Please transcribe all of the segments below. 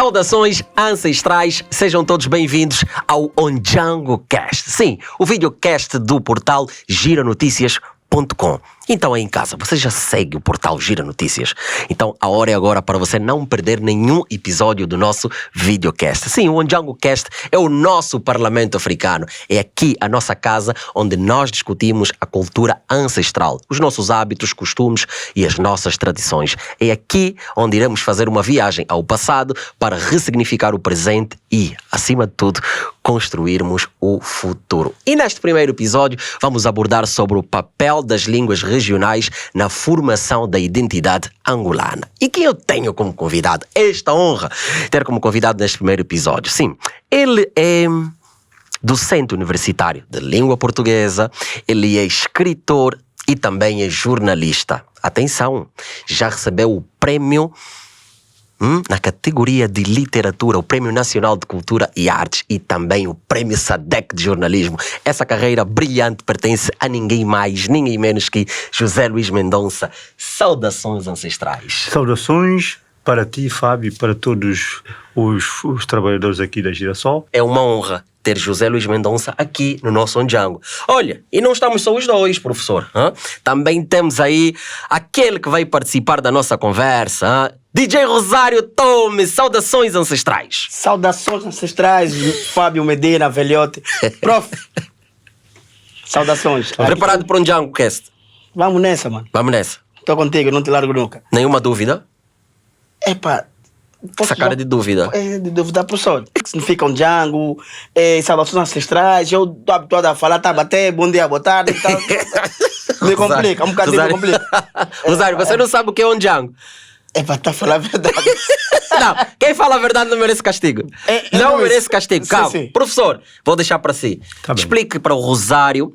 Saudações ancestrais, sejam todos bem-vindos ao Ondjango Cast. Sim, o videocast do portal giranoticias.com. Então aí em casa, você já segue o portal Gira Notícias. Então a hora é agora para você não perder nenhum episódio do nosso videocast. Sim, o Ondjango Cast é o nosso parlamento africano. É aqui a nossa casa onde nós discutimos a cultura ancestral, os nossos hábitos, costumes e as nossas tradições. É aqui onde iremos fazer uma viagem ao passado para ressignificar o presente e, acima de tudo, construirmos o futuro. E neste primeiro episódio vamos abordar sobre o papel das línguas regionais na formação da identidade angolana. E quem eu tenho como convidado? Esta honra ter como convidado neste primeiro episódio. Sim, ele é docente universitário de língua portuguesa, ele é escritor e também é jornalista. Atenção, já recebeu o prémio na categoria de literatura, o Prémio Nacional de Cultura e Artes e também o Prémio SADEC de Jornalismo. Essa carreira brilhante pertence a ninguém mais, ninguém menos que José Luís Mendonça. Saudações ancestrais. Saudações para ti, Fábio, e para todos os trabalhadores aqui da Girassol. É uma honra ter José Luís Mendonça aqui no nosso Ondjango. Olha, e não estamos só os dois, professor. Também temos aí aquele que vai participar da nossa conversa. DJ Rosário Tome, saudações ancestrais. Saudações ancestrais, Fábio Medina, velhote. Prof, saudações. Preparado para o Ondjango Cast? Vamos nessa, mano. Vamos nessa. Estou contigo, não te largo nunca. Nenhuma dúvida? Epá. Essa cara de dúvida. É de dúvida, professor. O que significa um Django? Saudações ancestrais. Eu estou habituado a falar, tá, bater, bom dia, boa tarde e tal. Me complica, um bocadinho me complica. Rosário, você não sabe o que é um Django? Epá, está a falar a verdade. Não, quem fala a verdade não merece castigo. Não merece castigo. Calma. Sim. Professor, vou deixar para si. Tá bem. Explique para o Rosário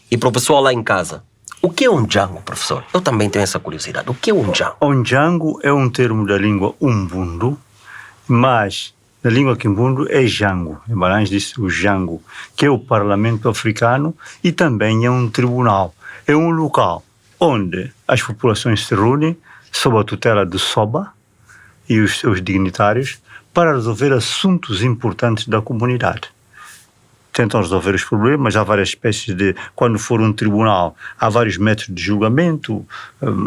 e para o pessoal lá em casa. O que é um Django, professor? Eu também tenho essa curiosidade. O que é um Django? Ondjango é um termo da língua Umbundo, mas na língua Kimbundo é Jango. Embalange disse o Jango, que é o parlamento africano e também é um tribunal. É um local onde as populações se reúnem sob a tutela do SOBA e os seus dignitários para resolver assuntos importantes da comunidade. Tentam resolver os problemas, há várias espécies de... Quando for um tribunal, há vários métodos de julgamento,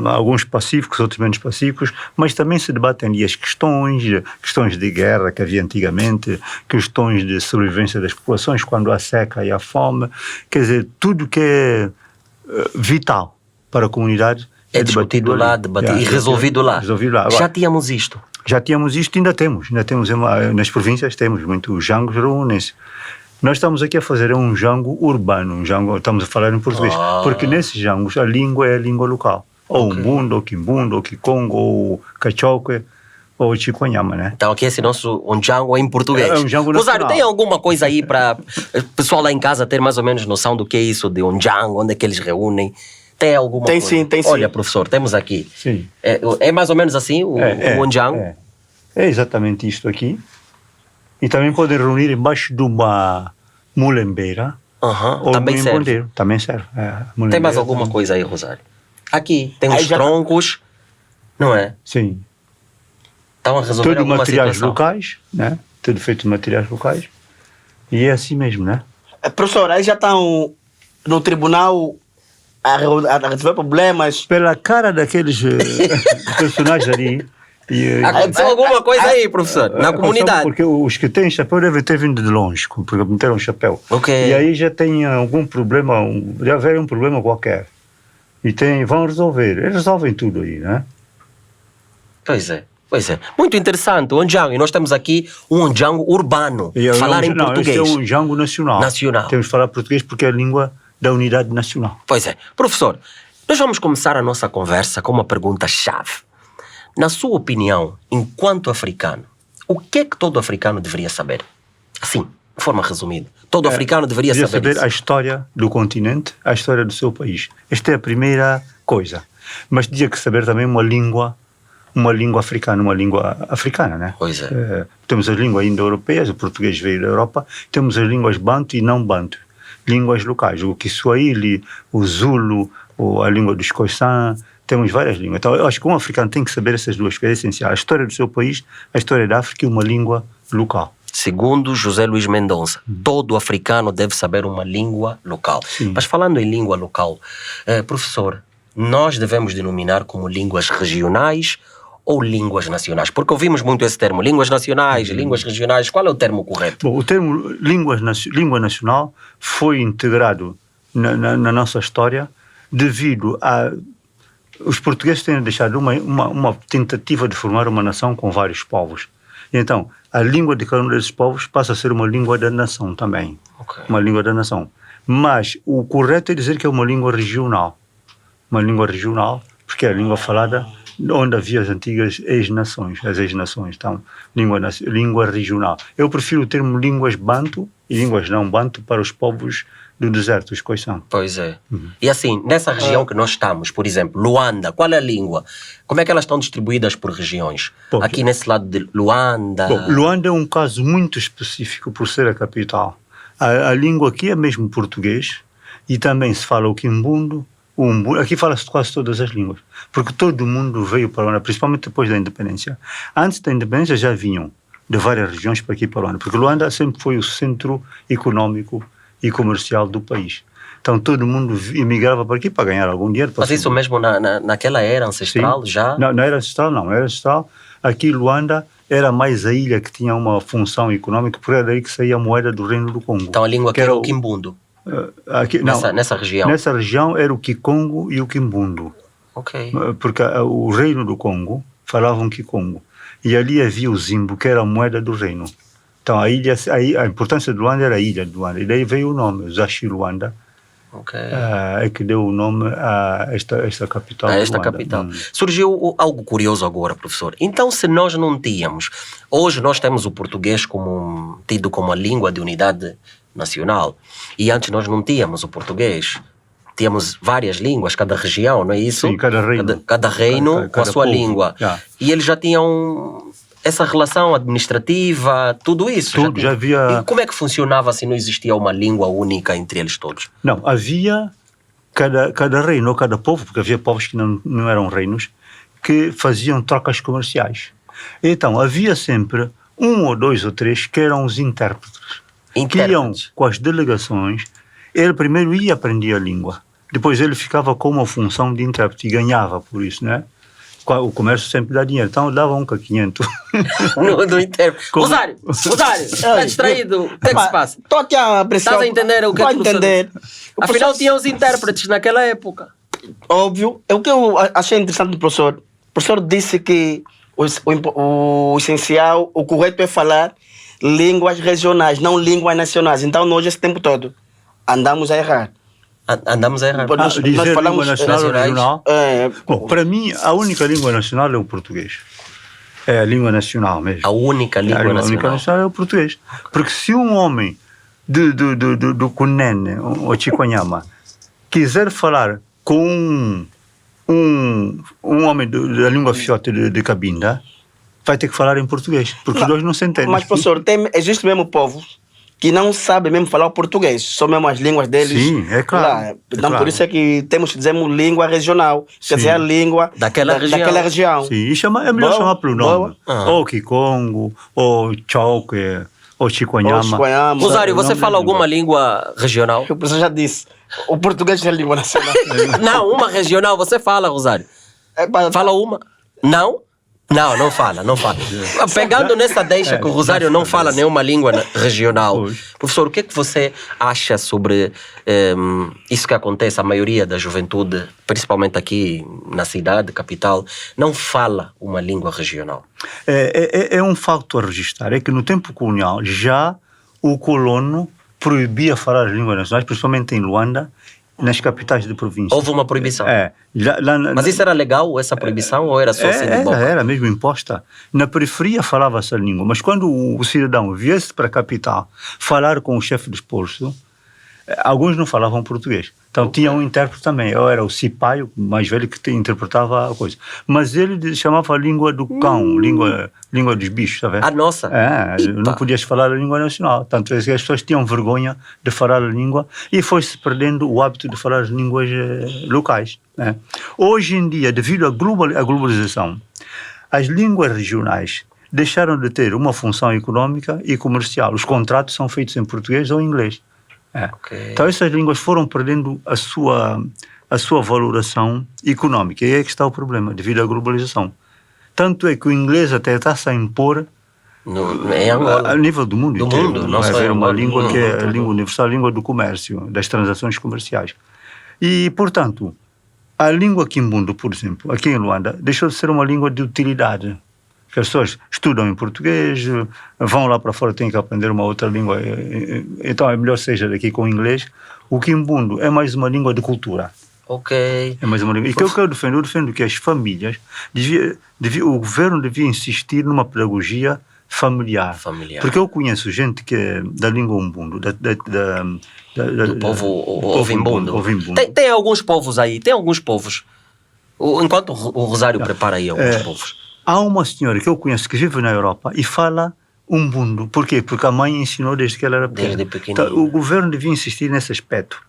alguns pacíficos, outros menos pacíficos, mas também se debatem ali as questões de guerra que havia antigamente, questões de sobrevivência das populações quando há seca e há fome. Quer dizer, tudo que é vital para a comunidade é discutido lá, debatido e resolvido lá. Agora, já tínhamos isto. Já tínhamos isto e ainda temos nas províncias temos muitos jangos reúnem-se. Nós estamos aqui a fazer um jango urbano, estamos a falar em português, porque nesses jangos a língua é a língua local. Ou Umbundo, ou Kimbundo, ou Kikongo, ou Cachoque, ou Chiconhama, né? Então aqui esse nosso Ondjango é em português. É um jango nacional. Rosário, tem alguma coisa aí para o pessoal lá em casa ter mais ou menos noção do que é isso de Ondjango, onde é que eles reúnem? Tem alguma coisa? Tem sim. Olha, professor, temos aqui. Sim. É mais ou menos assim o Ondjango? É exatamente isto aqui. E também podem reunir embaixo de uma mulembeira. Ou também um serve. embandeiro. Também serve. Tem mais alguma coisa aí, Rosário? Aqui, tem uns troncos, não é? Sim. Estão a resolver Tudo alguma materiais situação. locais, né? Tudo feito de materiais locais. E é assim mesmo, né? Professor, aí já estão no tribunal a resolver problemas. Pela cara daqueles personagens ali... Aconteceu alguma coisa aí, professor, na comunidade? Porque os que têm chapéu devem ter vindo de longe, porque meteram um chapéu. Ok. E aí já tem algum problema, já haver um problema qualquer. E vão resolver. Eles resolvem tudo aí, né? Pois é. Muito interessante, o Ondjango. E nós temos aqui um Ondjango urbano. Falar em português. Este é um Ondjango nacional. Temos que falar português porque é a língua da unidade nacional. Pois é. Professor, nós vamos começar a nossa conversa com uma pergunta-chave. Na sua opinião, enquanto africano, o que é que todo africano deveria saber? Assim, de forma resumida. Todo africano deveria saber isso. A história do continente, a história do seu país. Esta é a primeira coisa. Mas tinha que saber também uma língua africana, né? Pois é. Temos as línguas indo-europeias, o português veio da Europa, temos as línguas banto e não banto. Línguas locais, o Kiswahili, o Zulu, a língua dos Khoisan, Temos várias línguas. Então, eu acho que um africano tem que saber essas duas coisas essenciais. A história do seu país, a história da África e uma língua local. Segundo José Luís Mendonça, todo africano deve saber uma língua local. Sim. Mas falando em língua local, professor, nós devemos denominar como línguas regionais ou línguas nacionais? Porque ouvimos muito esse termo, línguas nacionais, línguas regionais. Qual é o termo correto? Bom, o termo língua nacional foi integrado na nossa história devido a... Os portugueses têm deixado uma tentativa de formar uma nação com vários povos. E então, a língua de cada um desses povos passa a ser uma língua da nação também. Okay. Uma língua da nação. Mas o correto é dizer que é uma língua regional. Uma língua regional, porque é a língua falada onde havia as antigas ex-nações, as ex-nações. Então, língua regional. Eu prefiro o termo línguas banto e línguas não banto para os povos do deserto, os Khoisan. Pois é. E assim, nessa região que nós estamos, por exemplo, Luanda, qual é a língua? Como é que elas estão distribuídas por regiões? Bom, aqui nesse lado de Luanda... Bom, Luanda é um caso muito específico por ser a capital. A língua aqui é mesmo português e também se fala o quimbundo, o umbu. Aqui fala-se quase todas as línguas, porque todo mundo veio para Luanda, principalmente depois da independência. Antes da independência já vinham de várias regiões para aqui para Luanda, porque Luanda sempre foi o centro económico e comercial do país. Então todo mundo emigrava para aqui para ganhar algum dinheiro. Mas isso mesmo naquela era ancestral? Sim. Já? Não, na era ancestral não. Na era ancestral, aqui Luanda era mais a ilha que tinha uma função económica, porque era daí que saía a moeda do Reino do Congo. Então a língua que era o quimbundo? Aqui, nessa região? Nessa região era o Kikongo e o Quimbundo. Ok. Porque o Reino do Congo falavam Kikongo. E ali havia o Zimbo, que era a moeda do reino. Então a importância de Luanda era a ilha de Luanda. E daí veio o nome, Zachi Luanda. Okay. É que deu o nome a esta capital. Surgiu algo curioso agora, professor. Então, se nós não tínhamos... Hoje nós temos o português tido como a língua de unidade nacional. E antes nós não tínhamos o português. Tínhamos várias línguas, cada região, não é isso? Sim, cada reino. Cada reino com a sua língua. Yeah. E eles já tinham... essa relação administrativa, tudo isso. Tudo, já havia... E como é que funcionava se não existia uma língua única entre eles todos? Não, havia cada reino ou cada povo, porque havia povos que não eram reinos, que faziam trocas comerciais. Então, havia sempre 1 ou 2 ou 3 que eram os intérpretes. Que iam com as delegações. Ele primeiro ia aprender a língua. Depois ele ficava com uma função de intérprete e ganhava por isso, né? O comércio sempre dá dinheiro, então dava 1 a 500. No intérprete. Rosário, está distraído. O que é que se passa? Estou aqui a apreciar. Estás a entender o que é que entender. Afinal, tinha os intérpretes naquela época. Óbvio. O que eu achei interessante do professor, o professor disse que o essencial, o correto é falar línguas regionais, não línguas nacionais. Então, nós, esse tempo todo, andamos a errar. Andamos a errar. Nós falamos língua nacional ou regional? Bom, para mim, a única língua nacional é o português. É a língua nacional mesmo. A única língua nacional? A única nacional é o português. Porque se um homem do Cunene, ou Chiquanyama, quiser falar com um homem da língua fiota de Cabinda, vai ter que falar em português, porque os dois não se entendem. Mas, professor, existe mesmo povo que não sabe mesmo falar o português, só mesmo as línguas deles. Sim, é claro. Então, por isso é que temos que dizer língua regional, quer dizer, a língua daquela região. Sim, e é melhor chamar pelo nome. Ou Kikongo, ou Chauque, ou Chiquanyama. Rosário, você fala alguma língua regional? O professor já disse, o português é a língua nacional. Não, uma regional você fala, Rosário. Fala uma. Não? Não fala. Pegando nessa deixa que o Rosário não fala nenhuma língua regional, professor, o que é que você acha sobre isso que acontece? A maioria da juventude, principalmente aqui na cidade, capital, não fala uma língua regional. É um facto a registrar, é que no tempo colonial já o colono proibia falar as línguas nacionais, principalmente em Luanda, nas capitais de província. Houve uma proibição? Mas isso era legal, essa proibição, ou era só assim de boca? Era mesmo imposta. Na periferia falava-se a língua, mas quando o cidadão viesse para a capital falar com o chefe de posto, Alguns não falavam português. Então tinha um intérprete também. Eu era o cipaio, mais velho, que interpretava a coisa. Mas ele chamava a língua do cão, língua dos bichos, tá vendo? A nossa? Não podias falar a língua nacional. Tanto é que as pessoas tinham vergonha de falar a língua e foi-se perdendo o hábito de falar as línguas locais. Né? Hoje em dia, devido à globalização, as línguas regionais deixaram de ter uma função económica e comercial. Os contratos são feitos em português ou em inglês. Okay. Então essas línguas foram perdendo a sua valoração económica. E aí é que está o problema, devido à globalização. Tanto é que o inglês até está-se a impor em Angola, a nível do mundo inteiro. Mundo, não vai só haver uma Angola, língua que é a tudo. língua universal, a língua do comércio, das transações comerciais. E, portanto, a língua quimbundo, por exemplo, aqui em Luanda, deixou de ser uma língua de utilidade. As pessoas estudam em português, vão lá para fora, têm que aprender uma outra língua. Então é melhor seja daqui com o inglês. O quimbundo é mais uma língua de cultura. Ok. É mais uma língua. E o que eu defendo? Eu defendo que as famílias, o governo devia insistir numa pedagogia familiar. Porque eu conheço gente que é da língua umbundo, do povo ovimbundo. Ovimbundo. Tem alguns povos aí, enquanto o Rosário prepara aí alguns povos. Há uma senhora que eu conheço que vive na Europa e fala umbundo. Por quê? Porque a mãe ensinou desde que ela era pequena. Desde pequenininha. Então, o governo devia insistir nesse aspecto.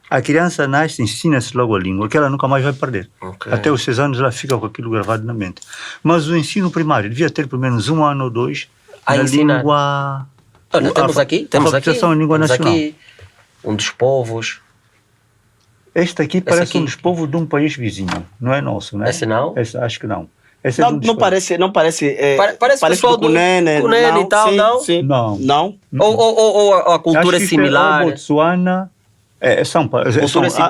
A criança nasce, ensina-se logo a língua, que ela nunca mais vai perder. Okay. Até os 6 anos ela fica com aquilo gravado na mente. Mas o ensino primário devia ter pelo menos 1 ano ou 2 A na ensinar. língua... Olha, temos aqui alfabetização em língua nacional. aqui um dos povos. Este aqui parece aqui? um dos povos de um país vizinho. Não é nosso, né? Esse não? Acho que não. Esse é de um dos Não países. parece. Parece pessoal do Cunene e tal, sim, não? Sim. Não. Ou a cultura Acho é que similar? O Botsuana...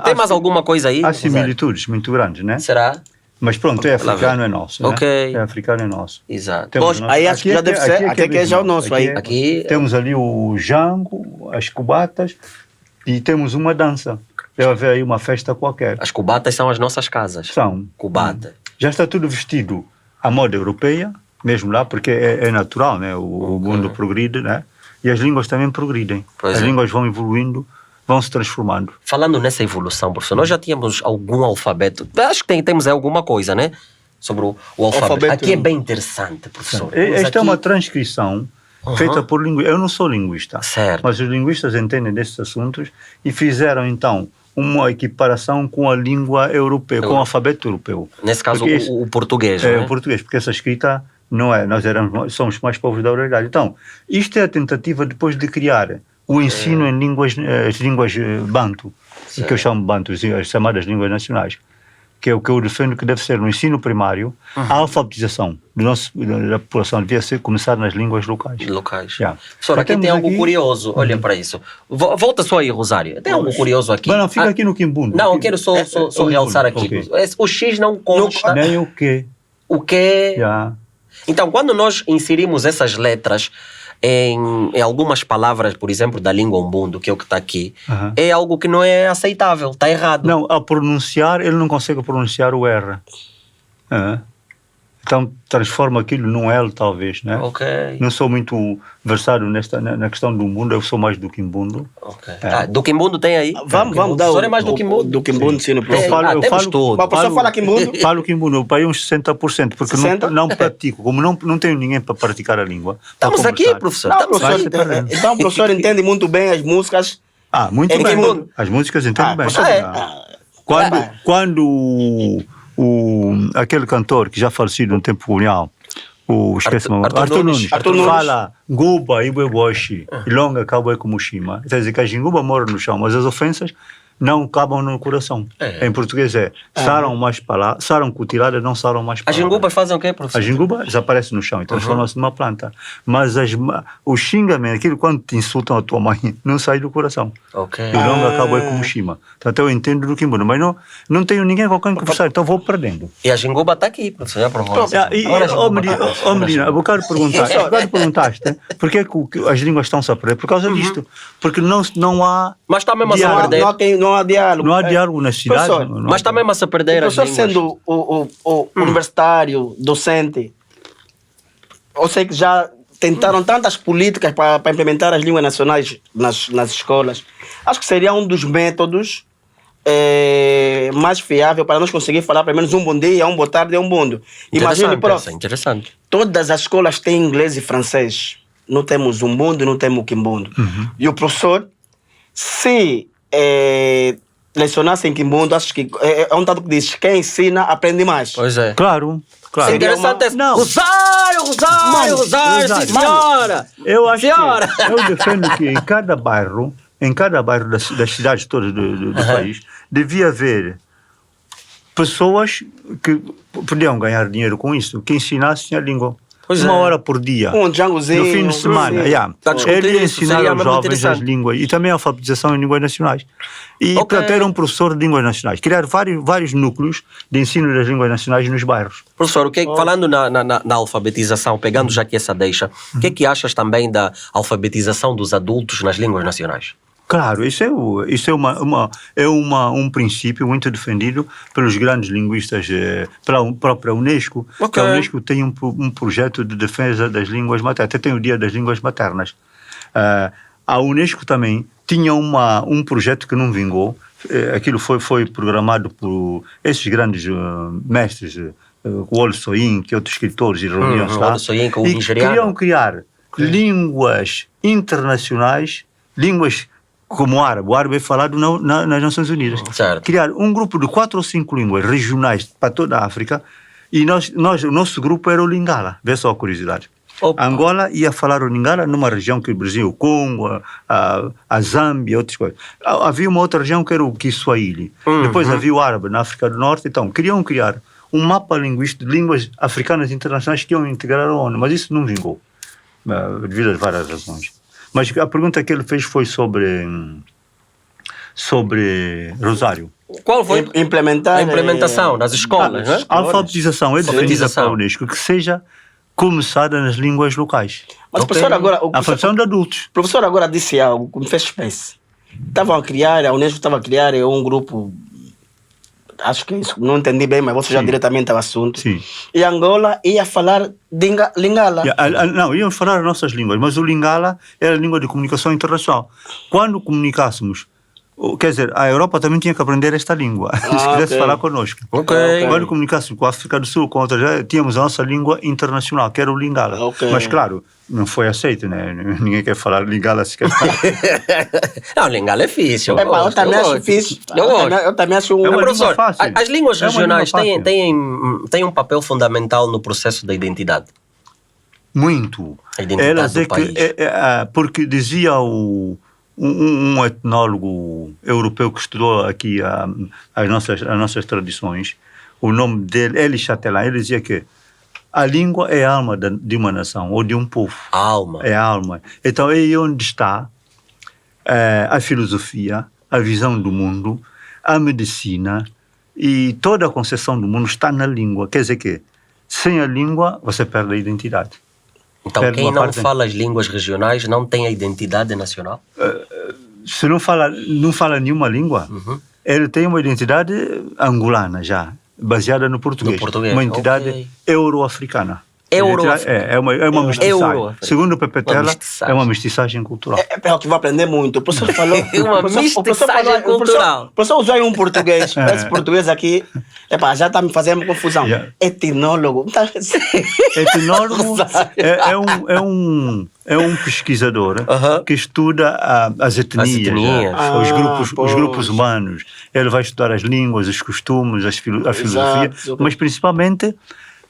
Tem mais alguma coisa aí? Há similitudes muito grandes, né? Será? Mas pronto, é africano, é nosso. Ok. Né? É africano, é nosso. Exato. Temos Aí acho que já deve ser, aqui é que é já o nosso. Aqui Temos ali o jango, as cubatas e temos uma dança. Deve haver aí uma festa qualquer. As cubatas são as nossas casas. São. Cubata. Já está tudo vestido à moda europeia, mesmo lá, porque é natural, né? O mundo progride, né? E as línguas também progridem. Pois as é. línguas vão evoluindo, vão se transformando. Falando nessa evolução, professor, nós já tínhamos algum alfabeto. Acho que temos alguma coisa, né? Sobre o alfabeto. Aqui é bem interessante, professor. Esta é uma transcrição feita por linguistas. Eu não sou linguista, certo. mas os linguistas entendem desses assuntos e fizeram, então, uma equiparação com a língua europeia, com o alfabeto europeu. Nesse caso, o português, é não é? o português, porque essa escrita não é. Nós somos mais povos da oralidade. Então, isto é a tentativa depois de criar o ensino em as línguas bantu, que eu chamo bantu, as chamadas línguas nacionais, que é o que eu defendo que deve ser no ensino primário. A alfabetização da população devia começar nas línguas locais. Yeah. Professor, aqui tem algo curioso, olhem para isso. Volta só aí, Rosário. Tem algo curioso aqui. Não, fica aqui no quimbundo. Não, eu quero só realçar aqui. Okay. O X não consta. Nem o quê. O quê? Yeah. Então, quando nós inserimos essas letras em algumas palavras, por exemplo, da língua umbundo, que é o que está aqui, é algo que não é aceitável, está errado. Não, ao pronunciar, ele não consegue pronunciar o R. Então transforma aquilo num L, talvez, né? Ok. Não sou muito versado na questão do umbundo, eu sou mais do quimbundo. Ok. Do quimbundo tem aí? Vamos dar o é mais do quimbundo. Do quimbundo, sim, no professor. Temos tudo. O professor fala quimbundo? Falo quimbundo, eu pai uns 60%, porque 60? não pratico. Como não tenho ninguém para praticar a língua. Estamos aqui, professor. Não, professor, então o professor entende muito bem as músicas. Muito em bem. quimbundo. As músicas entendo bem. Quando aquele cantor que já falecido no tempo colonial, esquece-me, Arthur Nunes, fala Guba, Ibeboshi, Ilonga, Cabo e Kumushima. Quer dizer que a Jinguba mora no chão, mas as ofensas não cabam no coração. Em português saram mais palavras, saram cutilada, não saram mais palavras. As jingubas fazem o quê, professor? A jinguba desaparece no chão e transforma-se numa planta. Mas o xingamento, aquilo quando te insultam a tua mãe, não sai do coração. Ok. E não acabou é como Shima. Portanto, eu entendo do quimbundo, mas não tenho ninguém com quem conversar, então vou perdendo. E a jinguba está aqui, professor, já provou. Menina, eu quero perguntaste porque é que as línguas estão-se a perder? Por causa disto. Porque não há... Mas está mesmo a se perder. Não há diálogo. Não há diálogo na cidade. Mas está mesmo a se perder as professor línguas. Sendo o universitário, docente, eu sei que já tentaram tantas políticas para implementar as línguas nacionais nas escolas. Acho que seria um dos métodos mais fiável para nós conseguir falar pelo menos um bom dia, um boa tarde e um mundo. Imagine, prof, Interessante. todas as escolas têm inglês e francês. Não temos um mundo, não temos o quimbundo. E o professor, se lecionasse em quimbundo, acho que é um dado que diz: quem ensina aprende mais. Pois é. Claro. É interessante. Não. Rosário, sim, senhora. Eu acho Senhora. que eu defendo que em cada bairro das cidades todas do país, devia haver pessoas que podiam ganhar dinheiro com isso, que ensinassem a língua. Pois uma é. hora por dia. Um Djangozinho. No fim de semana. Yeah. Tá discutindo Ele isso, ensinar seria aos mesmo jovens as interessante. línguas e também a alfabetização em línguas nacionais. E Ok. para ter um professor de línguas nacionais. Criar vários núcleos de ensino das línguas nacionais nos bairros. Professor, falando na alfabetização, pegando já aqui essa deixa, o que é que achas também da alfabetização dos adultos nas línguas nacionais? Claro, isso é um princípio muito defendido pelos grandes linguistas, pela própria Unesco, Ok. que a Unesco tem um projeto de defesa das línguas maternas, até tem o Dia das Línguas Maternas. A Unesco também tinha um projeto que não vingou, aquilo foi programado por esses grandes mestres, Wole Soyinka e outros escritores e reuniões lá, Wole Soyinka, o e nigeriano. queriam criar línguas internacionais, línguas como o árabe é falado nas Nações Unidas. Certo. Criar um grupo de 4 ou 5 línguas regionais para toda a África e o nosso grupo era o Lingala. Vê só a curiosidade. Opa. Angola ia falar o Lingala numa região que o Brasil, o Congo, a Zâmbia, outras coisas. Havia uma outra região que era o Kiswahili. Depois havia o árabe na África do Norte. Então, queriam criar um mapa linguístico de línguas africanas internacionais que iam integrar a ONU, mas isso não vingou, devido a várias razões. Mas a pergunta que ele fez foi sobre Rosário. Qual foi Implementar a implementação nas escolas, né? A alfabetização é defendida pela Unesco que seja começada nas línguas locais. Mas Ok. o professor agora... A alfabetização de adultos. O professor agora disse algo que me fez espécie. Estavam a criar, a Unesco estava a criar um grupo, acho que isso, não entendi bem, mas você já Sim. diretamente ao assunto. Sim. E Angola ia falar de Lingala. Não, iam falar as nossas línguas, mas o Lingala era a língua de comunicação internacional. Quando comunicássemos, quer dizer, a Europa também tinha que aprender esta língua, se quisesse ok. falar connosco. Ok. Quando comunicássemos com a África do Sul, com outras, tínhamos a nossa língua internacional, que era o Lingala. Ok. Mas, claro, não foi aceito, né? Ninguém quer falar Lingala se quer falar. Não, Lingala é difícil. Eu também acho difícil. Eu gosto. Eu também acho É uma Mas, professor, língua fácil. as línguas É uma regionais língua fácil. têm um papel fundamental no processo da identidade. Muito. A identidade Elas do é que, país. porque dizia um etnólogo europeu que estudou aqui as nossas tradições, o nome dele, Elie Chatelain, ele dizia que a língua é a alma de uma nação ou de um povo. A alma. É a alma. Então é aí onde está a filosofia, a visão do mundo, a medicina e toda a concepção do mundo está na língua. Quer dizer que sem a língua você perde a identidade. Então, perde quem uma não parte- fala as línguas regionais não tem a identidade nacional? Se não fala nenhuma língua, ele tem uma identidade angolana já, baseada no português. No português, Uma entidade ok. euro-africana. Euro-africana. É uma mestiçagem. Euro-africana. Segundo o Pepetela, Uma mestiçagem. é uma mestiçagem cultural. É o que vai aprender muito. O professor falou... Uma o professor mestiçagem falou- cultural. O professor usou aí um português. Esse português aqui, já está me fazendo confusão. Yeah. Etnólogo. Etnólogo é um pesquisador que estuda as etnias, etnias. os grupos humanos. Ele vai estudar as línguas, os costumes, a filosofia, Exato. mas principalmente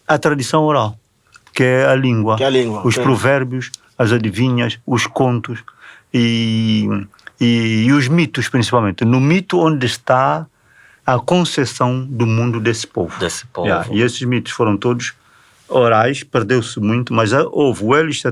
a tradição oral, que é a língua. Que é a língua, Os ok. provérbios, as adivinhas, os contos e os mitos, principalmente. No mito onde está a concepção do mundo desse povo. Desse povo. E esses mitos foram todos orais, perdeu-se muito, mas houve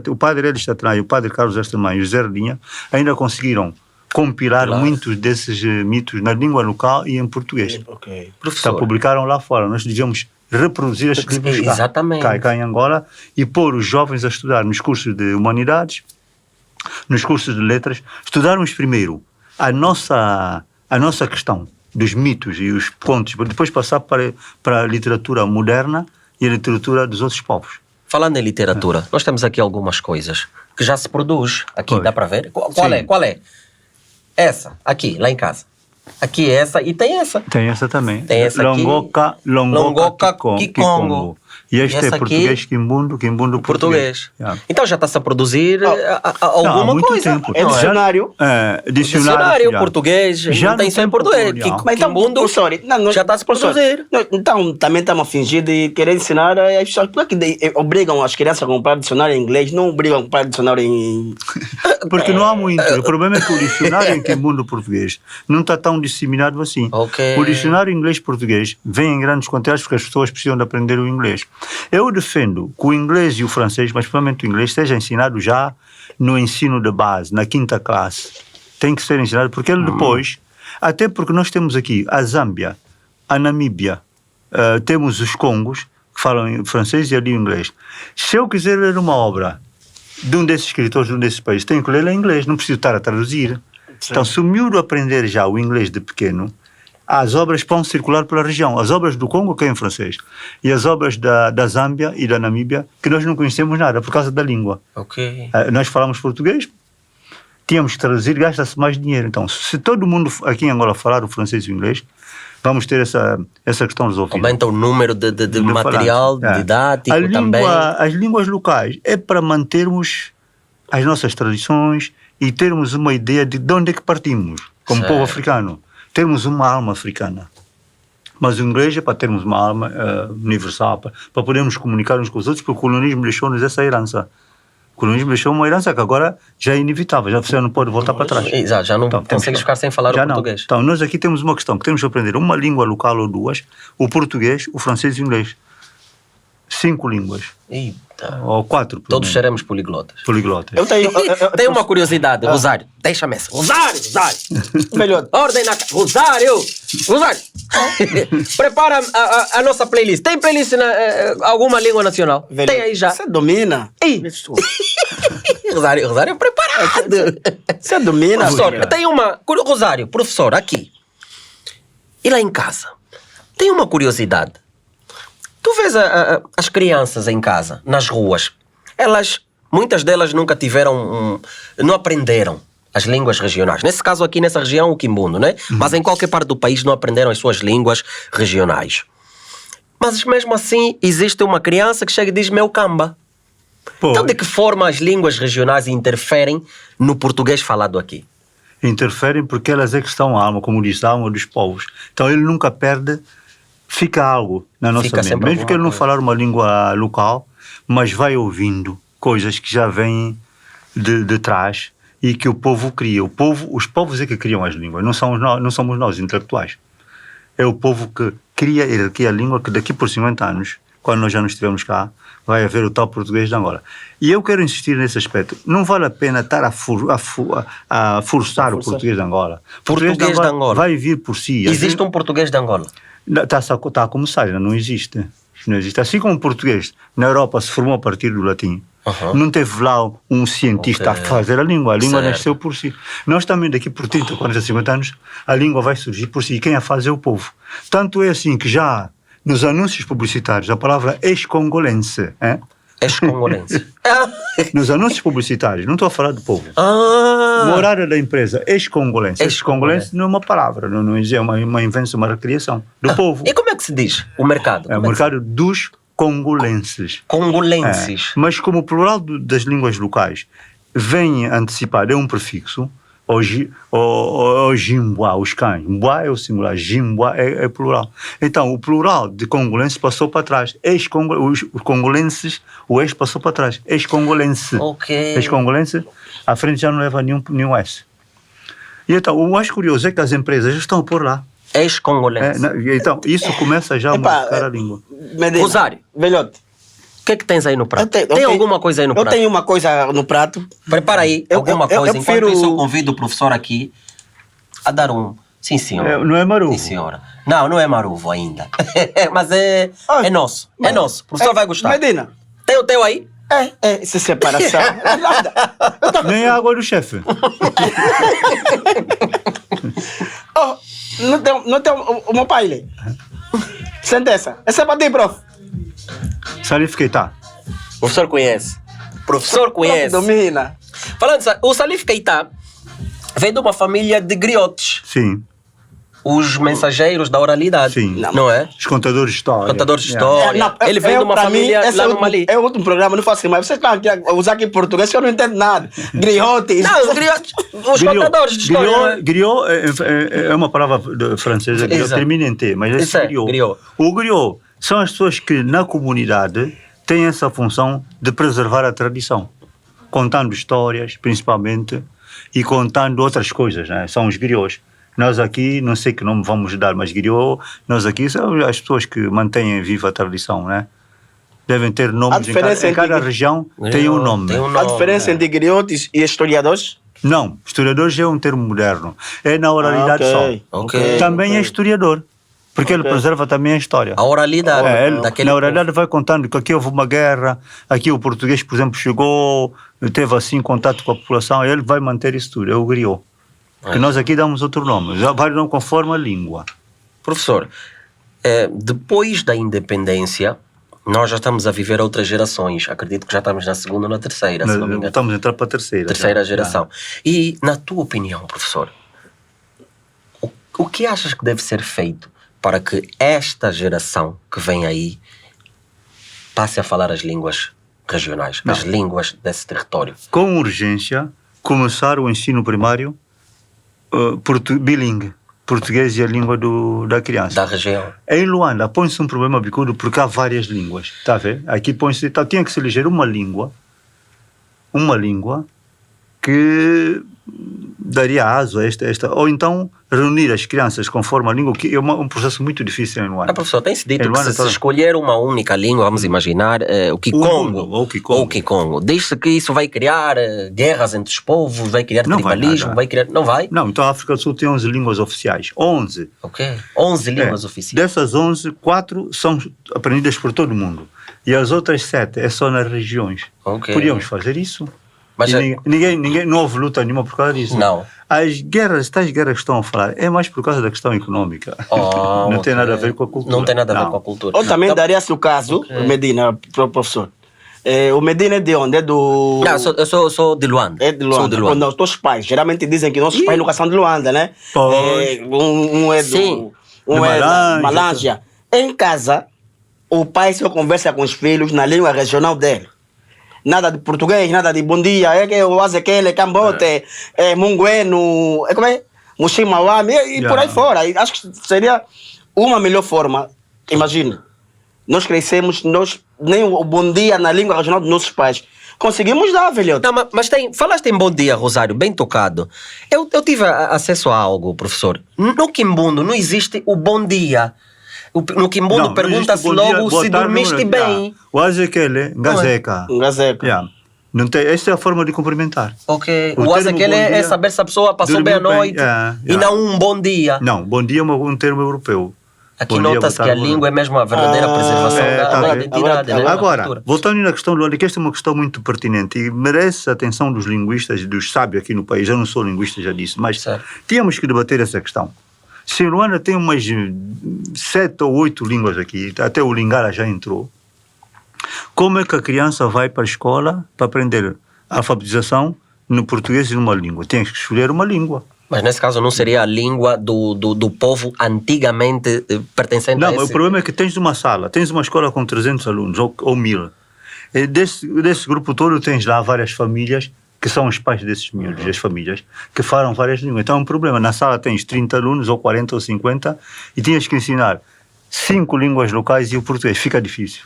o padre Elie Chatelain, o padre Carlos Estermann e o José Linha ainda conseguiram compilar Claro. muitos desses mitos na língua local e em português. Ok. Então, Professor, publicaram lá fora. Nós devíamos reproduzir esses livros cá, Exatamente. cá em Angola e pôr os jovens a estudar nos cursos de humanidades, nos cursos de letras, estudarmos primeiro a nossa questão dos mitos e os contos, para depois passar para a literatura moderna e a literatura dos outros povos. Falando em literatura, nós temos aqui algumas coisas que já se produz. Aqui, Pois. dá para ver? Qual Sim. é? Qual é? Essa, aqui, lá em casa. Aqui essa e tem essa. Tem essa também. Tem essa aqui. Longoca, Kikongo. E este E essa é aqui, português, Quimbundo, português. Yeah. Então já está-se a produzir Não, há alguma muito coisa. tempo. É Não dicionário. Dicionário já. português, Já não tem no só em tempo português. colonial. Mas então, Quimbundo professor, já está a se professor, produzir. Então, também estamos a fingir de querer ensinar as pessoas. Por que obrigam as crianças a comprar dicionário em inglês, não obrigam a comprar dicionário em... Porque não há muito. O problema é que o dicionário em Quimbundo português não está tão disseminado assim. Ok. O dicionário inglês-português vem em grandes quantidades porque as pessoas precisam de aprender o inglês. Eu defendo que o inglês e o francês, mas principalmente o inglês, seja ensinado já no ensino de base, na 5ª classe. Tem que ser ensinado, porque ele depois, até porque nós temos aqui a Zâmbia, a Namíbia, temos os Congos, que falam em francês e ali inglês. Se eu quiser ler uma obra de um desses escritores, de um desses países, tenho que ler em inglês, não preciso estar a traduzir. Sim. Então, se o miúdo aprender já o inglês de pequeno, as obras vão circular pela região. As obras do Congo, que é em francês, e as obras da Zâmbia e da Namíbia, que nós não conhecemos nada por causa da língua. Ok. Nós falamos português, tínhamos que traduzir, gasta-se mais dinheiro. Então, se todo mundo aqui em Angola falar o francês e o inglês, vamos ter essa questão resolvida. Aumenta o número de material didático também. As línguas locais é para mantermos as nossas tradições e termos uma ideia de onde é que partimos, como Certo. povo africano. Termos uma alma africana. Mas o inglês é para termos uma alma universal, para podermos comunicar uns com os outros, porque o colonialismo deixou-nos essa herança. O colonialismo deixou uma herança que agora já é inevitável, já você não pode voltar para trás. Exato, já não Então, temos consegues que- ficar sem falar o já não. português. Então, nós aqui temos uma questão, que temos que aprender uma língua local ou duas, o português, o francês e o inglês. 5 línguas, Eita. ou 4, Todos seremos poliglotas. poliglotas. Eu tenho... Tem uma curiosidade, Rosário. Deixa-me essa. Rosário! Melhor. Ordem na casa. Rosário! Prepara a nossa playlist. Tem playlist na alguma língua nacional? Velho, Tem aí já. Você domina. Ei. Rosário é preparado. Você domina. Professor, filha. tem uma... Rosário, professor, aqui. E lá em casa? Tem uma curiosidade. Tu vês as crianças em casa, nas ruas, muitas delas nunca tiveram, não aprenderam as línguas regionais. Nesse caso aqui, nessa região, o Quimbundo, né? Mas em qualquer parte do país não aprenderam as suas línguas regionais. Mas mesmo assim, existe uma criança que chega e diz meu camba. Pô, Então, de que forma as línguas regionais interferem no português falado aqui? interferem porque elas é que estão a alma, como diz, a alma dos povos. Então ele nunca perde, fica algo na nossa Fica mente. sempre Mesmo que ele alguma não coisa. falar uma língua local, mas vai ouvindo coisas que já vêm de trás e que o povo cria. Os povos é que criam as línguas, não somos nós, intelectuais. É o povo que cria a língua que daqui por 50 anos, quando nós já não estivermos cá, vai haver o tal português de Angola. E eu quero insistir nesse aspecto. Não vale a pena estar a forçar o português de Angola. Português de Angola. Vai vir por si. Existe um português de Angola? Está a começar, ainda não existe. Não existe. Assim como o português na Europa se formou a partir do latim, não teve lá um cientista Ok. a fazer a língua Certo. nasceu por si. Nós também daqui por 30, 40, 50 anos, a língua vai surgir por si, e quem a faz é o povo. Tanto é assim que já nos anúncios publicitários a palavra ex-congolense, Ex-congolense. nos anúncios publicitários, não estou a falar do povo. Ah! Morada da empresa, ex-congolense. Ex-congolense. Ex-congolense não é uma palavra, não é uma invenção, uma recriação do povo. E como é que se diz o mercado? É o Como é que se- mercado dos congolenses. Congolenses. Mas como o plural das línguas locais vem antecipado, é um prefixo, o Jimboa, os cães. Mboa é o singular, Jimboa é plural. Então, o plural de congolenses passou para trás. Os congolenses, o ex passou para trás. Ex-congolense. Ok. Ex-congolense, à frente já não leva nenhum S. E então, o mais curioso é que as empresas já estão a pôr lá. Ex-congolense. Então, isso começa já a Epá, modificar a língua. Medina, Rosário. Velhote. O que é que tens aí no prato? Eu tenho- Tem eu tenho- alguma coisa aí no Eu prato? tenho uma coisa no prato. Prepara aí Eu- alguma eu- eu coisa. prefiro- Enquanto isso, eu convido o professor aqui a dar um... Sim, senhora. Não é maruvo? Sim, senhora. Não é maruvo ainda. Mas é nosso. É nosso. O professor vai gostar. Medina. Tem o teu aí? Essa separação. É nada. Nem a água do chefe. Oh, não tem o meu pai ali. Senta essa. Essa é para ti, prof. Salifiquei, tá. O professor conhece. O professor conhece. Domina. Falando sério, o Salif Keita vem de uma família de griotes. Sim, Os mensageiros da oralidade. Sim. Não é? os contadores de história. Contadores de história. Ele vem de uma pra família esse lá é no outro, Mali. É outro programa, não faço mais. Vocês estão aqui a usar aqui em português, eu não entendo nada. Griotes. Não, os griotes. Os contadores de história. não é? Griot é uma palavra francesa, griot, Exato. termina em T, mas Isso é é, griot. O griot são as pessoas que na comunidade têm essa função de preservar a tradição, contando histórias, principalmente, e contando outras coisas, né? São os griots. Nós aqui, não sei que nome vamos dar, mas griot, nós aqui são as pessoas que mantêm viva a tradição, né? Devem ter nomes em cada região, tem um nome. Tem um A nome, diferença entre griotes e historiadores? Não, historiador já é um termo moderno. É na oralidade só. Ok. Também é historiador, porque ele preserva também a história. A oralidade Ele, daquele na oralidade vai contando que aqui houve uma guerra, aqui o português, por exemplo, chegou, teve assim contato com a população, ele vai manter isso tudo, é o griot. Que nós aqui damos outro nome, vários nomes conforme a língua. Professor, depois da independência, nós já estamos a viver outras gerações. Acredito que já estamos na segunda ou na terceira, se não me engano. Estamos a entrar para a terceira. Terceira já. geração. E, na tua opinião, professor, o que achas que deve ser feito para que esta geração que vem aí passe a falar as línguas regionais, as línguas desse território? Com urgência, começar o ensino primário bilingue, português e a língua da criança. Da região. Em Luanda põe-se um problema bicudo porque há várias línguas, está a ver? Aqui põe-se, tinha que se eleger uma língua que daria aso a esta, ou então reunir as crianças conforme a língua, que é um processo muito difícil em Luanda. Professor, tem-se dito que Luanda se escolher uma única língua, vamos imaginar, o Kikongo, ou o Kikongo, diz-se que isso vai criar guerras entre os povos, vai criar Não tribalismo, vai criar... Não vai? Não, então a África do Sul tem 11 línguas oficiais. 11. Ok. 11 línguas oficiais. Dessas 11, 4 são aprendidas por todo mundo. E as outras 7 é só nas regiões. Ok. Podíamos fazer isso. Mas E ninguém, não houve luta nenhuma por causa disso. Não. As tais guerras que estão a falar, é mais por causa da questão económica. Não tem nada a ver com a cultura. Não tem nada a ver com a cultura. Ou também daria-se o caso, Medina, professor. O Medina é de onde? É do... Não, eu sou de Luanda. É de Luanda. Sou de Luanda. Quando os teus pais, geralmente dizem que nossos pais nunca são de Luanda, né? Pois. Um é Sim. Um é da Malanja. Malanja. Em casa, o pai só conversa com os filhos na língua regional dele. Nada de português, nada de bom dia, é que o Azequele, Cambote, Mungueno, como é? Mushimawami, e por aí fora. E acho que seria uma melhor forma. Imagina, nós crescemos, nem o bom dia na língua regional dos nossos pais. Conseguimos dar, velhote. Não, mas falaste em bom dia, Rosário, bem tocado. Eu tive acesso a algo, professor. No Quimbundo não existe o bom dia. No Quimbundo pergunta-se logo se dormiste bem. O Azequele, Ngazeka. Ngazeka. Não tem, essa é a forma de cumprimentar. Ok. O O termo Azequele bom é dia, saber se a pessoa passou dormiu bem a bem, noite e não um bom dia. Não, bom dia é um termo europeu. Aqui Bom dia, nota-se boa que a tarde, língua é mesmo a verdadeira preservação tá da bem. identidade. né, da Agora, cultura. voltando na questão do Luanda, que esta é uma questão muito pertinente e merece a atenção dos linguistas e dos sábios aqui no país. Eu não sou linguista, já disse, mas Certo. tínhamos que debater essa questão. Se o Luanda tem umas 7 ou 8 línguas aqui, até o Lingala já entrou, como é que a criança vai para a escola para aprender a alfabetização no português e numa língua? Tem que escolher uma língua. Mas nesse caso não seria a língua do povo antigamente pertencente a Não, esse... o problema é que tens uma sala, tens uma escola com 300 alunos ou 1000. E desse grupo todo tens lá várias famílias que são os pais desses miúdos, as famílias, que falam várias línguas. Então é um problema. Na sala tens 30 alunos, ou 40 ou 50, e tinhas que ensinar 5 línguas locais e o português. Fica difícil.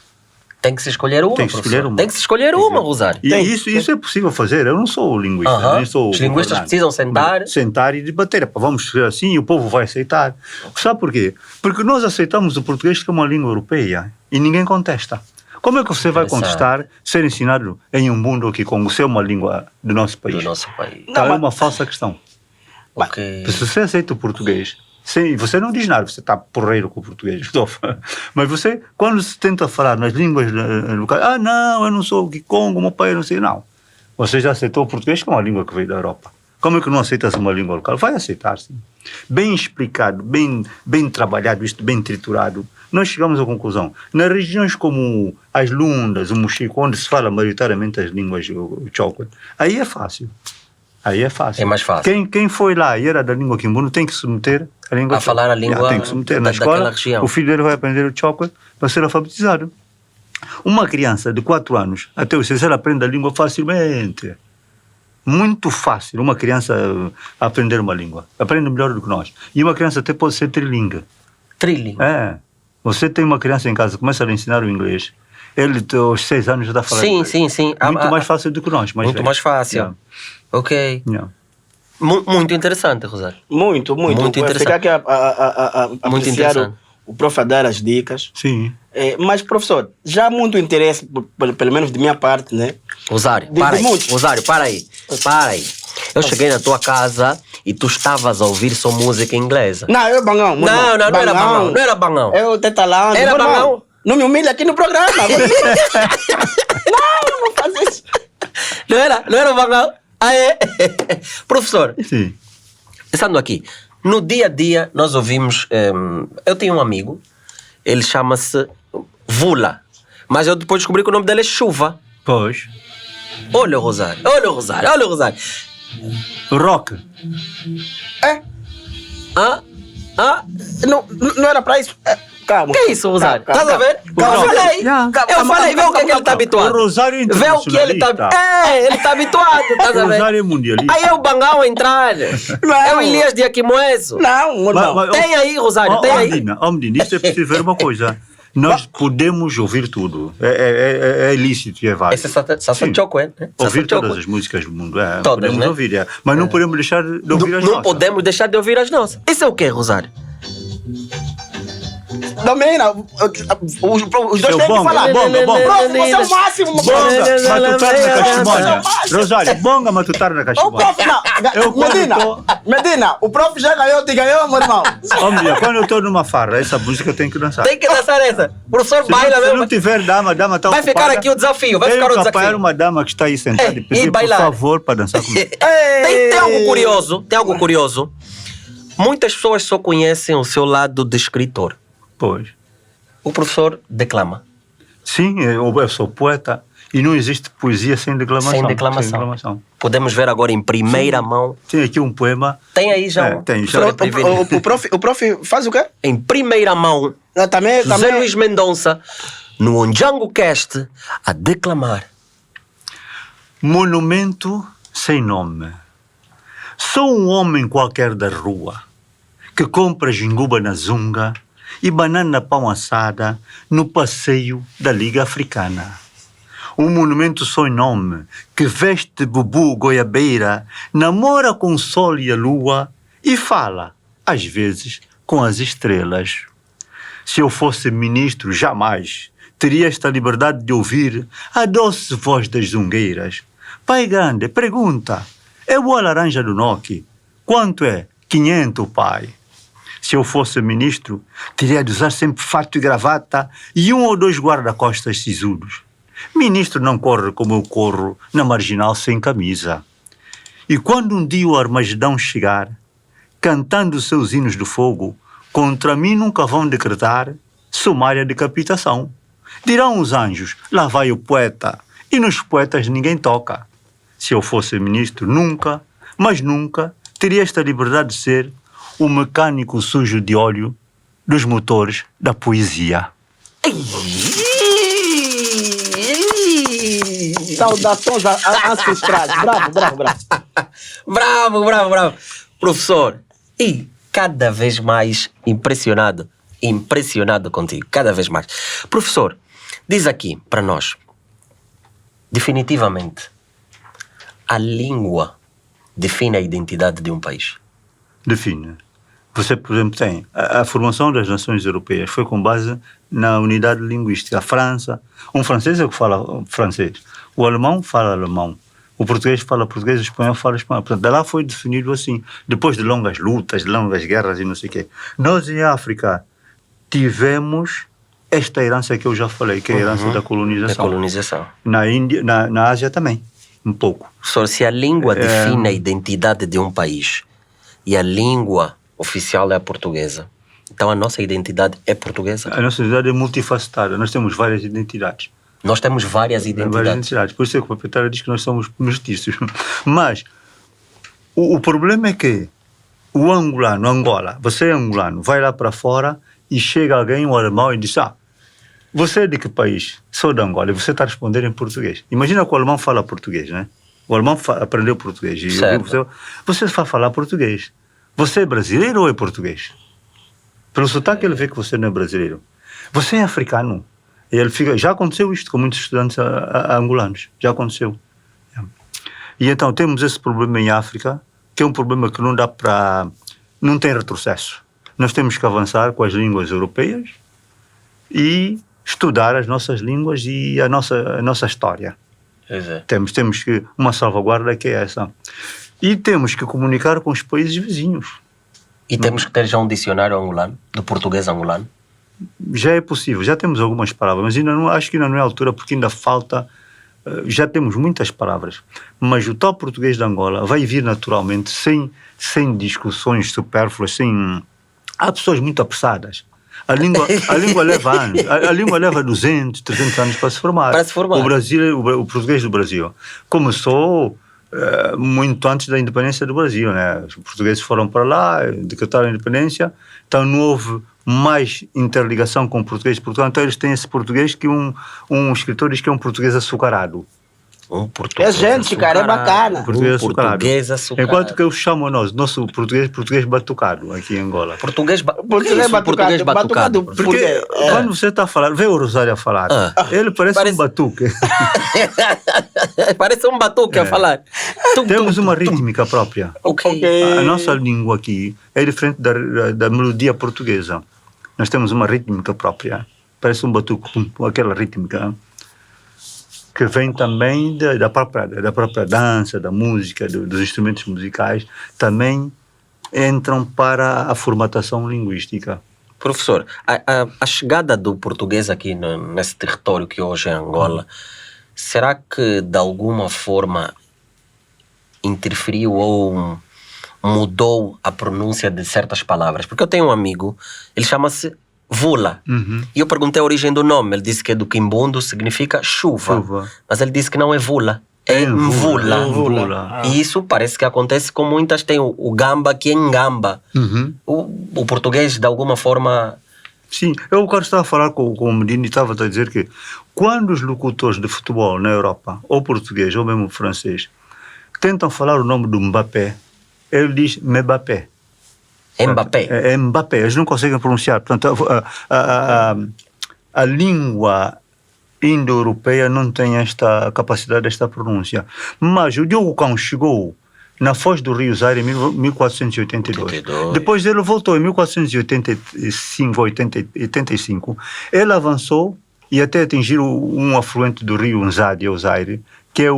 Tem que se escolher uma, Tem que se escolher professor. uma. Tem que se escolher uma, Rosário. E isso é possível fazer. Eu não sou linguista, nem sou Os linguistas governante. precisam sentar... Sentar e debater. Vamos ser assim e o povo vai aceitar. Sabe porquê? Porque nós aceitamos o português como uma língua europeia e ninguém contesta. Como é que você vai contestar ser ensinado em um mundo que com ser uma língua do nosso país? do nosso país. Então, é uma falsa questão. Ok. Se você aceita o português, você não diz nada, você está porreiro com o português. Mas você, quando se tenta falar nas línguas locais, não, eu não sou o Kikongo, meu pai, eu não sei, não. Você já aceitou o português como uma língua que veio da Europa. Como é que não aceitas uma língua local? Vai aceitar, sim. Bem explicado, bem trabalhado, isto bem triturado, nós chegamos à conclusão. Nas regiões como as Lundas, o Mochico, onde se fala maioritariamente as línguas o Chokwe, aí é fácil. Aí é fácil. É mais fácil. Quem foi lá e era da língua Kimbundo tem que submeter a língua... A falar a língua tem que submeter na daquela escola. região. O filho dele vai aprender o Chokwe para ser alfabetizado. Uma criança de 4 anos até os 6 ela aprende a língua facilmente. Muito fácil uma criança aprender uma língua. Aprende melhor do que nós. E uma criança até pode ser trilingue. Trilingue? É. Você tem uma criança em casa, começa a lhe ensinar o inglês. Ele, aos 6 anos, já está a falar inglês. Sim. Muito mais fácil do que nós. Muito mais fácil. Yeah. Ok. Yeah. Muito interessante, Rosário. Muito interessante. Ficar aqui a Muito apreciar interessante. o prof a dar as dicas. Sim. Mas, professor, já há muito interesse, pelo menos de minha parte, né? Rosário, De para aí. muitos. Rosário, para aí. Eu cheguei na tua casa e tu estavas a ouvir só música inglesa. Não, eu bangão. Não era bangão. Não era bangão. Eu tetalando. Era bangão. Não me humilha aqui no programa. Não vou fazer isso. Não era bangão? Ah, é? Professor, Sim. pensando aqui, no dia a dia nós ouvimos... eu tenho um amigo, ele chama-se Vula, mas eu depois descobri que o nome dele é Chuva. Pois. Olha o Rosário. Rock. É? Não era pra isso. Calma. Que é isso, Rosário? Calma, Estás a ver? calma. Eu falei. Yeah. Eu falei, vê o que é que ele está habituado. O Rosário é Vê o que ele está... internacionalista. ele está habituado, estás a O ver? Rosário é mundialista. Aí é o Bangão a entrar. É o Elias de Aquimoeso. Não, irmão. Mas- Tem aí, Rosário, tem aí. Medina, isto é preciso ver uma coisa. Nós podemos ouvir tudo. É lícito e é válido. Esse é Sassa Sim. Chokwe, né? Ouvir todas as músicas do mundo. Todas, podemos né? ouvir, mas não podemos deixar de ouvir as Não nossas. podemos deixar de ouvir as nossas. Isso é o quê, Rosário? Domina, os dois Seu têm que bonga, falar. bonga. Prof, você é o máximo. Bonga, matutar na cachimonha. Não. Rosário, bonga, matutar na O cachimonha. prof, não. Eu quando Medina, tô- Medina, o prof já ganhou, te ganhou, meu irmão. Homem, quando eu estou numa farra, essa música eu tenho que dançar. Tem que dançar essa. O professor baila Se não mesmo. tiver dama está Vai ficar aqui o desafio, vai ficar o Eu apoiar desafio. uma dama que está aí sentada e E pedir, por bailar. favor, para dançar comigo. Tem algo curioso. Muitas pessoas só conhecem o seu lado de escritor. Pois. O professor declama. Sim, eu sou poeta e não existe poesia sem declamação. Sem declamação. Podemos ver agora em primeira mão. Tem aqui um poema. Tem aí já. Tem, já. O prof faz o quê? Em primeira mão, Também. José Luís Mendonça, no Ondjango Cast, a declamar. Monumento sem nome. Sou um homem qualquer da rua que compra jinguba na zunga e banana pão assada no passeio da Liga Africana. Um monumento sem nome que veste bubu goiabeira, namora com o sol e a lua e fala, às vezes, com as estrelas. Se eu fosse ministro, jamais teria esta liberdade de ouvir a doce voz das zungueiras. Pai grande, pergunta, é boa laranja do Noki? Quanto é? 500, pai. Se eu fosse ministro, teria de usar sempre fato e gravata e 1 ou 2 guarda-costas sisudos. Ministro não corre como eu corro na marginal sem camisa. E quando um dia o Armagedão chegar, cantando seus hinos do fogo, contra mim nunca vão decretar sumária decapitação. Dirão os anjos, lá vai o poeta, e nos poetas ninguém toca. Se eu fosse ministro, nunca, mas nunca, teria esta liberdade de ser o mecânico sujo de óleo dos motores da poesia. Saudações ancestrais. Bravo. Professor, e cada vez mais impressionado contigo, cada vez mais. Professor, diz aqui para nós, definitivamente, a língua define a identidade de um país. Define. Você, por exemplo, tem a formação das nações europeias foi com base na unidade linguística. A França, um francês é o que fala francês, o alemão fala alemão, o português fala português, o espanhol fala espanhol. Portanto, lá foi definido assim, depois de longas lutas, de longas guerras e não sei o quê. Nós, em África, tivemos esta herança que eu já falei, que é a herança da colonização. Da colonização. Na Índia, na Ásia também. um pouco. Professor, se a língua define a identidade de um país e a língua oficial é a portuguesa, então a nossa identidade é portuguesa? A nossa identidade é multifacetada, nós temos várias identidades. Nós temos várias identidades. Por isso é que o proprietário diz que nós somos mestiços. Mas o problema é que o angolano, Angola, você é angolano, vai lá para fora e chega alguém, um alemão, e diz: você é de que país? Sou de Angola. E você está a responder em português. Imagina que o alemão fala português, né? O alemão aprendeu português. E você vai falar português. Você é brasileiro ou é português? Pelo sotaque ele vê que você não é brasileiro. Você é africano. E ele fica... Já aconteceu isto com muitos estudantes angolanos. Já aconteceu. E então temos esse problema em África, que é um problema que não dá para... Não tem retrocesso. Nós temos que avançar com as línguas europeias e estudar as nossas línguas e a nossa história. Temos que... Uma salvaguarda que é essa. E temos que comunicar com os países vizinhos. E temos que ter já um dicionário angolano, do português angolano? Já é possível, já temos algumas palavras, mas ainda não, acho que ainda não é a altura, porque ainda falta, já temos muitas palavras, mas o tal português de Angola vai vir naturalmente, sem discussões supérfluas, há pessoas muito apressadas. A língua leva anos, a língua leva 200, 300 anos para se formar. O português do Brasil começou muito antes da independência do Brasil, né? Os portugueses foram para lá, decretaram a independência, então não houve mais interligação com o português de Portugal, então eles têm esse português que um escritor diz que é um português açucarado. Um português gente, cara, é bacana. Português açucarado. Açucarado. Enquanto que eu chamo nosso português batucado aqui em Angola. Português batucado. Porque quando você está a falar, vê o Rosário a falar, ele parece um batuque. Parece um batuque a falar. Temos uma rítmica própria. Okay. A nossa língua aqui é diferente da melodia portuguesa. Nós temos uma rítmica própria. Parece um batuque, aquela rítmica que vem também da própria dança, da música, dos instrumentos musicais, também entram para a formatação linguística. Professor, a chegada do português aqui nesse território que hoje é Angola, será que de alguma forma interferiu ou mudou a pronúncia de certas palavras? Porque eu tenho um amigo, ele chama-se Vula. E eu perguntei a origem do nome. Ele disse que é do quimbundo, significa chuva. Mas ele disse que não é Vula, é Mvula. E isso parece que acontece com muitas. Tem o gamba que é ngamba. O português, de alguma forma... Sim, eu quando estava a falar com o Medina, estava a dizer que quando os locutores de futebol na Europa, ou português, ou mesmo francês, tentam falar o nome do Mbappé, ele diz Mbappé. Mbappé. É Mbappé, eles não conseguem pronunciar. Portanto, a língua indo-europeia não tem esta capacidade, esta pronúncia. Mas o Diogo Cão chegou na Foz do Rio Zaire em 1482. Depois ele voltou em 1485. Ele avançou e até atingir um afluente do rio Nzadi, o Zaire, que é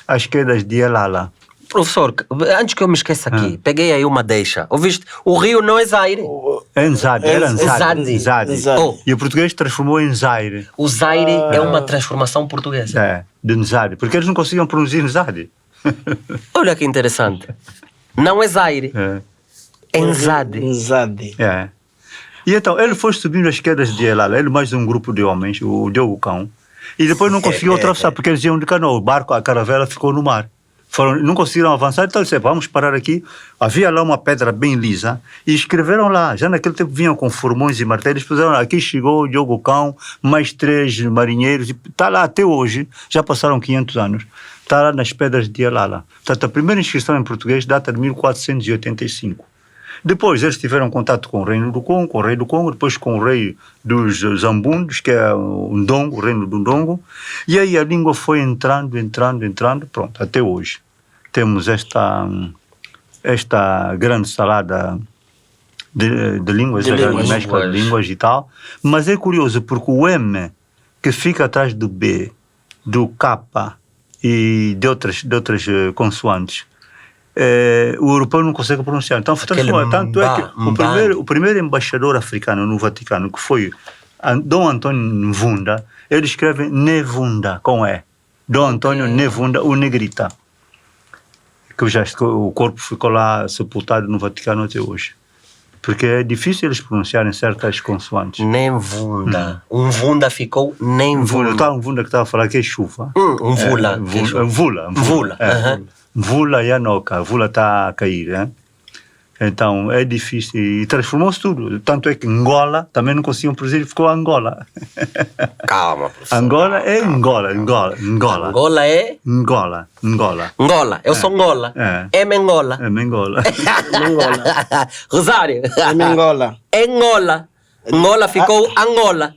as quedas de Elala. Professor, antes que eu me esqueça aqui, peguei aí uma deixa. Ouviste? O rio não é Zaire. É Nzadi, era Nzadi. E o português transformou em Zaire. O Zaire é uma transformação portuguesa. É, de Nzadi, porque eles não conseguiam pronunciar Nzadi. Olha que interessante. Não é Zaire. É Nzadi. É. E então, ele foi subindo as quedas de Elala, ele mais um grupo de homens, o Diogo Cão, e depois não conseguiu atravessar, porque eles iam de canoa, o barco, a caravela ficou no mar. Não conseguiram avançar, então eles disseram, vamos parar aqui. Havia lá uma pedra bem lisa e escreveram lá, já naquele tempo vinham com formões e martelos, puseram lá, aqui chegou o Diogo Cão, mais 3 marinheiros, e está lá até hoje, já passaram 500 anos, está lá nas pedras de Elala. Portanto, a primeira inscrição em português data de 1485. Depois eles tiveram contato com o Reino do Congo, com o Rei do Congo, depois com o Rei dos Zambundos, que é o Ndongo, o Reino do Ndongo, e aí a língua foi entrando, pronto, até hoje. Temos esta grande salada de línguas, mescla de línguas e tal, mas é curioso porque o M, que fica atrás do B, do K e de outras consoantes, o europeu não consegue pronunciar. Então, tanto é que o primeiro embaixador africano no Vaticano, que foi Dom Antônio Mvunda, ele escreve Nevunda, com E. Dom Antônio Nevunda, o Negrita, que o corpo ficou lá sepultado no Vaticano até hoje. Porque é difícil eles pronunciarem certas consoantes. Nevunda. Vunda ficou Nevunda. Tá um Vunda que estava a falar que é chuva. Vula. Vula. Vula e a noca. Vula está a cair, né? Então é difícil e transformou-se tudo. Tanto é que Angola também não conseguiam produzir, ficou Angola. Calma, professor. Angola é Angola. Angola é? Angola. Angola. Eu sou Angola. É Angola. É Angola. Angola. Rosário. É Angola. Angola. Angola ficou Angola.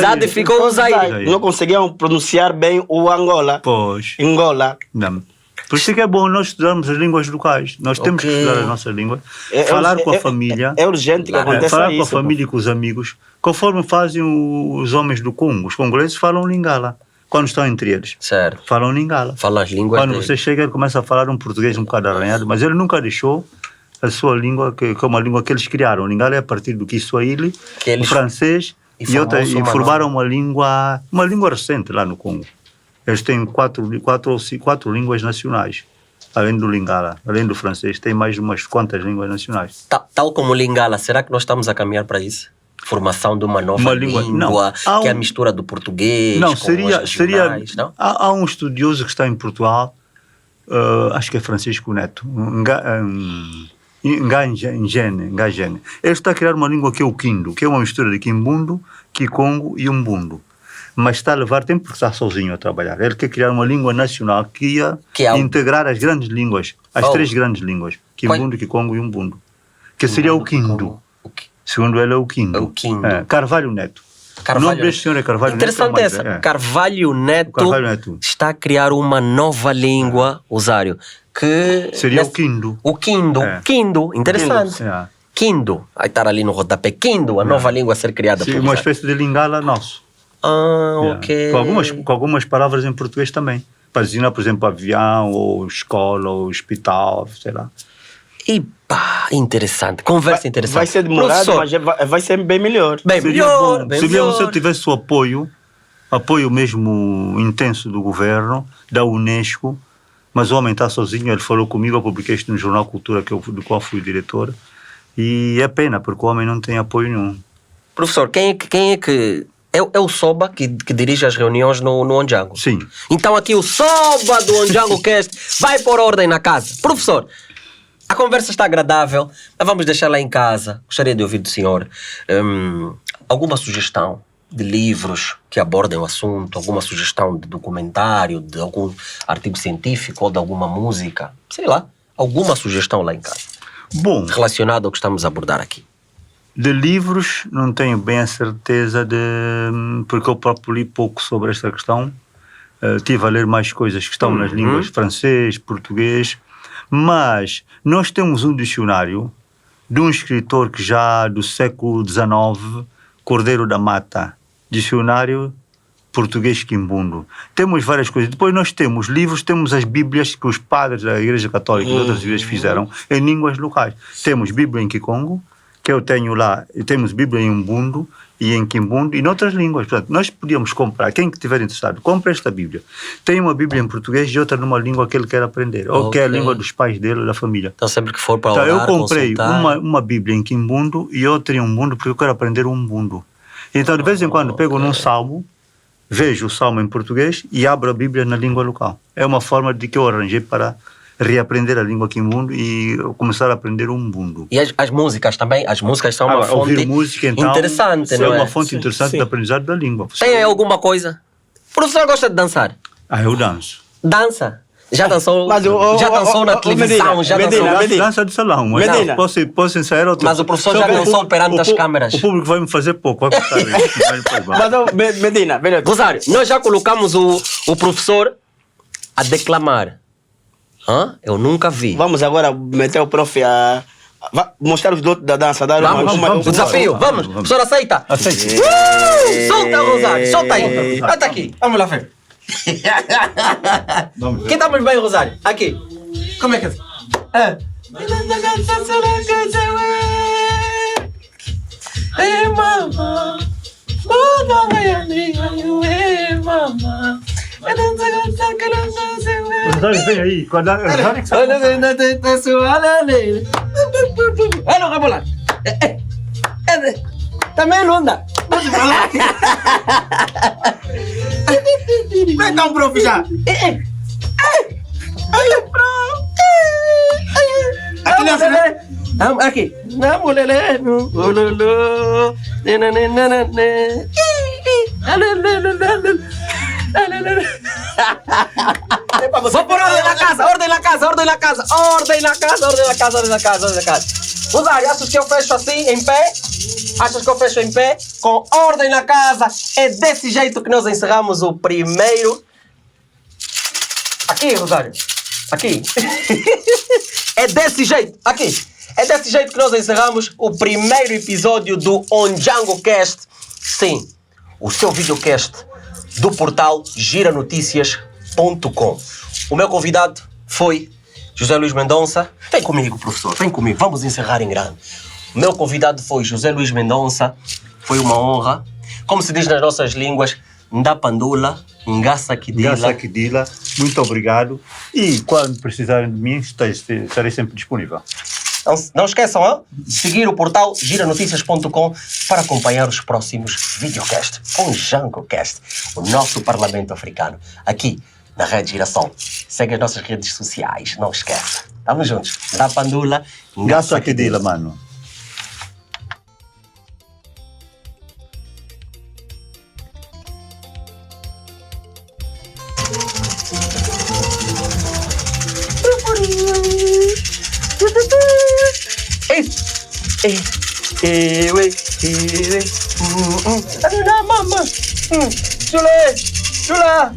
Zade ficou Zaire. Não conseguiam pronunciar bem o Angola. Pois. Angola. Não. Por isso é que é bom nós estudarmos as línguas locais. Nós temos que estudar a nossa língua. Falar com a família. É urgente que aconteça falar isso. Com a família e com os amigos. Conforme fazem os homens do Congo. Os congoleses falam Lingala. Quando estão entre eles. Certo. Falam Lingala. Falam as línguas Quando dele. você chega, ele começa a falar um português um bocado arranhado. Mas ele nunca deixou a sua língua, que é uma língua que eles criaram. Lingala é a partir do Kiswahili, o francês e formaram uma língua recente lá no Congo. Eles têm quatro línguas nacionais. Além do Lingala, além do francês, tem mais umas quantas línguas nacionais. Tal como o Lingala, será que nós estamos a caminhar para isso? Formação de uma nova língua, que é a mistura do português não, com as regionais, não? Há um estudioso que está em Portugal, acho que é Francisco Neto, Ngagene. Ele está a criar uma língua que é o Kindo, que é uma mistura de Kimbundo, Kikongo e Umbundo. Mas está a levar tempo porque está sozinho a trabalhar. Ele quer criar uma língua nacional que ia integrar as grandes línguas, as três grandes línguas, Kimbundo, Kikongo e Umbundo, que seria o Kindo. Segundo ele é o Kindo. É o Kindo. Carvalho Neto. O nome deste senhor é Carvalho Neto. Interessante essa. Carvalho Neto está a criar uma nova língua, Rosário, que... Seria o Kindo. O Kindo. Kindo. Interessante. Kindo. Aí está ali no rodapé. Kindo, a nova língua a ser criada por uma espécie de Lingala nosso. Ok. Com algumas palavras em português também. Para designar, por exemplo, avião, ou escola, ou hospital, sei lá. E pá, interessante. Conversa interessante. Vai ser demorado, professor, mas vai ser bem melhor. Seria bom se eu tivesse o apoio mesmo intenso do governo, da Unesco, mas o homem está sozinho, ele falou comigo, eu publiquei isto no Jornal Cultura, do qual fui diretor, e é pena, porque o homem não tem apoio nenhum. Professor, quem é que... É o Soba que dirige as reuniões no Ondjango? Sim. Então aqui o Soba do Ondjango Cast vai pôr ordem na casa. Professor, a conversa está agradável, mas vamos deixar lá em casa. Gostaria de ouvir do senhor alguma sugestão de livros que abordem o assunto, alguma sugestão de documentário, de algum artigo científico ou de alguma música, sei lá, alguma sugestão lá em casa. Bom. Relacionada ao que estamos a abordar aqui. De livros, não tenho bem a certeza porque eu próprio li pouco sobre esta questão. Tive a ler mais coisas que estão nas línguas francês, português, mas nós temos um dicionário de um escritor que já do século XIX, Cordeiro da Mata, dicionário português quimbundo. Temos várias coisas. Depois nós temos livros, temos as bíblias que os padres da Igreja Católica e outras igrejas fizeram em línguas locais. Temos Bíblia em Kikongo, que eu tenho lá, e temos Bíblia em Umbundo e em Kimbundo e noutras línguas. Portanto, nós podíamos comprar, quem estiver interessado, compre esta Bíblia. Tem uma Bíblia em português e outra numa língua que ele quer aprender, ou que é a língua dos pais dele, da família. Então sempre que for para orar, eu comprei consultar... uma Bíblia em Kimbundo e outra em Umbundo porque eu quero aprender o Umbundo. Então de vez em quando pego num salmo, vejo o salmo em português e abro a Bíblia na língua local. É uma forma de que eu arranjei para reaprender a língua quimbundo e começar a aprender o Umbundo. E as músicas também? As músicas são uma fonte ouvir música, então, interessante, não é? É uma fonte interessante de aprendizado da língua. Tem alguma coisa? O professor gosta de dançar? Eu danço. Dança? Já dançou, dançou na televisão? Dança de salão. Medina. Posso ensaiar outro. Mas o professor já dançou perante as câmeras. O público vai me fazer pouco. Vai mas, Medina, Rosário, nós já colocamos o professor a declamar. Eu nunca vi. Vamos agora meter o prof a mostrar os dotes da dança. Vamos. O desafio, vamos. Professor, aceita? Aceita. Solta, Rosário, solta aí. Bata aqui, vamos lá ver. Que estamos bem, Rosário? Aqui. Como é que é? mama. Rosário, vem aí. Rosário que sabe. Olha, Rabola. Também não anda. Vem cá, prof, já. Aqui. Não, mulher. Vou por ordem na casa, ordem na casa, ordem na casa, ordem na casa, ordem na casa, ordem na casa, ordem na casa. Rosário, achas que eu fecho assim, em pé? Achas que eu fecho em pé? Com ordem na casa. É desse jeito que nós encerramos o primeiro. Aqui, Rosário. Aqui. É desse jeito. Aqui. É desse jeito que nós encerramos o primeiro episódio do Ondjango Cast. Sim, o seu videocast do portal giranoticias.com. O meu convidado foi José Luís Mendonça. Vem comigo, professor, vem comigo. Vamos encerrar em grande. O meu convidado foi José Luís Mendonça. Foi uma honra. Como se diz nas nossas línguas, Ndapandula, Ngasakidila. Ngasakidila, muito obrigado. E quando precisarem de mim, estarei sempre disponível. Não esqueçam de seguir o portal giranoticias.com para acompanhar os próximos videocasts. Ondjango Cast, o nosso Parlamento Africano, aqui na Rede Giração. Segue as nossas redes sociais, não esqueça. Estamos juntos. Ndapandula, Ngasakidila, mano. Chula!